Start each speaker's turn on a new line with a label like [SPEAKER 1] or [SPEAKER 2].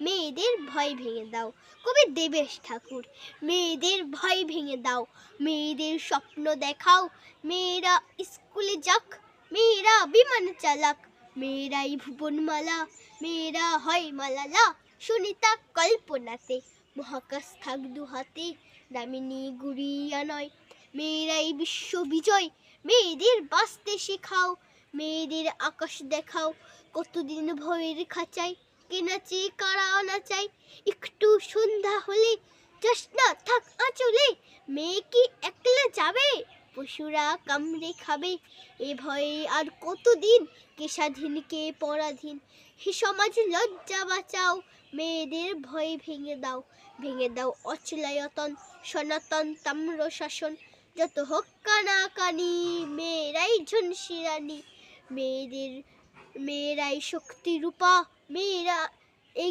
[SPEAKER 1] মেয়েদের ভয় ভেঙে দাও। কবি দেবেশ ঠাকুর। মেয়েদের ভয় ভেঙে দাও, মেয়েদের স্বপ্ন দেখাও, মেয়েরা স্কুলে যাক, মেয়েরা বিমান চালাক, মেয়েরাই ভুবনমালা, মেয়েরা হয় মালালা, সুনিতা কল্পনাতে, মহাকাশ থাক দুহাতে, দামিনী গুড়িয়া নয়, মেয়েরাই বিশ্ব বিজয়, মেয়েদের বাঁচতে শেখাও, মেয়েদের আকাশ দেখাও, কতদিন ভয়ের খাঁচায়, কে নাচে কারা নাচায়, একটু সন্ধ্যা হলে জোছনা থাক আঁচলে, মেয়ে কি একলা যাবে, পশুরা কামড়ে খাবে, এ ভয়ে আর কতদিন, কে স্বাধীন কে পরাধীন, হে সমাজ লজ্জা বাঁচাও, মেয়েদের ভয় ভেঙে দাও অচলায়তন, সনাতন তাম্র শাসন, যত হোক কানাকানি, মেয়েরাই ঝুনসি রানী, মেয়েরাই শক্তি রূপা, মেয়েরা